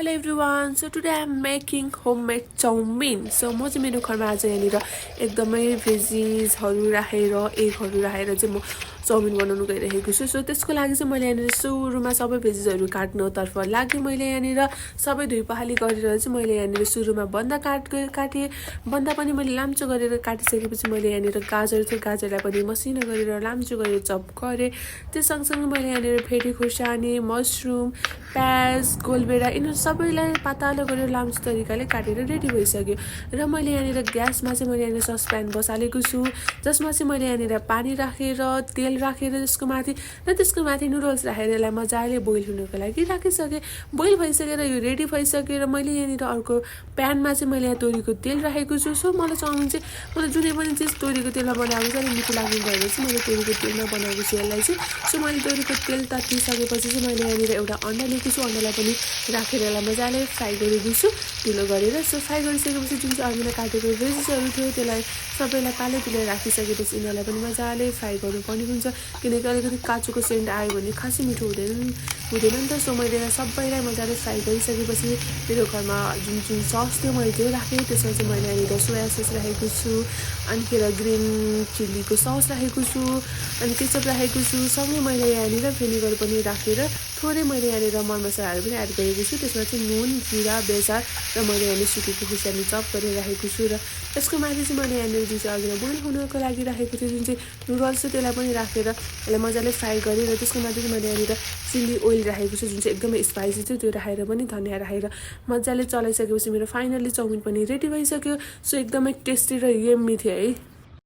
Hello everyone. So today I'm making homemade chow mein. So म चाहिँ मेरो घरमा आज यहाँनिर एकदमै भेजिसहरू राखेर एगहरू राखेर चाहिँ म चाउमिन बनाउनु गइरहेको छु. सो त्यसको लागि चाहिँ मैले यहाँनिर सुरुमा सबै भेजिसहरू काट्नतर्फ लाग्यो. मैले यहाँनिर सबै धुई पखाली गरेर चाहिँ मैले यहाँनिर सुरुमा बन्दा काटेँ. बन्दा पनि मैले लाम्चो गरेर काटिसकेपछि मैले यहाँनिर गाजर थियो, गाजरलाई पनि मसिनो गरेर लाम्चो गरेर चप गरेँ. त्यो सँगसँगै मैले यहाँनिर फेरि खुर्सानी, मसरुम, प्याज, गोलभेडा यिनीहरू सबैलाई पातलो गरेर लाम्चो तरिकाले काटेर रेडी भइसक्यो. र मैले यहाँनिर ग्यासमा चाहिँ मैले यहाँनिर ससप्यान बसालेको छु, जसमा चाहिँ मैले यहाँनिर पानी राखेर तेल राखेर त्यसको माथि नुडल्स राखेर यसलाई मजाले बोइल हुनको लागि राखिसकेँ. बोइल भइसकेर यो रेडी भइसक्यो र मैले यहाँनिर अर्को प्यानमा चाहिँ मैले यहाँ तोरीको तेल राखेको छु. सो मलाई चाउमिन चाहिँ मलाई जुनै पनि चिज तोरीको तेलमा बनाएको छ अनि मिठो लाग्ने भएर चाहिँ मैले तोरीको तेलमा बनाएको छु यसलाई चाहिँ. सो मैले तोरीको तेल तातिसकेपछि चाहिँ मैले यहाँनिर एउटा अन्डा लिएको छु. अन्डालाई पनि राखेर यसलाई मजाले फ्राई गरेको छु ढिलो गरेर. सो फ्राई गरिसकेपछि जुन चाहिँ अघि नै काटेको भेजिसहरू थियो त्यसलाई सबैलाई पालै राखिसकेपछि यिनीहरूलाई पनि मजाले फ्राई गर्नुपर्ने हुन्छ, किनकि अलिकति काँचोको सेन्ट आयो भने खासै मिठो हुँदैन नि त. सो मैले सबैलाई मजाले फ्राई गरिसकेपछि मेरो घरमा जुन सस थियो मैले त्यो राखेँ. त्यसमा चाहिँ मैले यहाँनिर सोया सस राखेको छु, अनिखेर ग्रिन चिल्लीको सस राखेको छु, अनि केचप राखेको छु. सँगै मैले यहाँनिर भिनेगर पनि राखेर थोरै मैले यहाँनिर मरमसलाहरू पनि एड गरेको छु. त्यसमा चाहिँ नुन, जिरा, बेसार र मैले यहाँनिर सुकेको खुर्सानी चप गरेर राखेको छु. र त्यसको माथि चाहिँ मैले यहाँनिर जुन चाहिँ अघि बोइल हुनको लागि राखेको थियो जुन चाहिँ नुडल्स थियो त्यसलाई पनि राखेर यसलाई मजाले फ्राई गरेँ. र त्यसको माथि चाहिँ मैले यहाँनिर चिल्ली ओइल राखेको छु जुन चाहिँ एकदमै स्पाइसी थियो, त्यो राखेर पनि धनियाँ राखेर मजाले चलाइसकेपछि मेरो फाइनल्ली चाउमिन पनि रेडी भइसक्यो. सो एकदमै टेस्टी र यम्मी थियो है.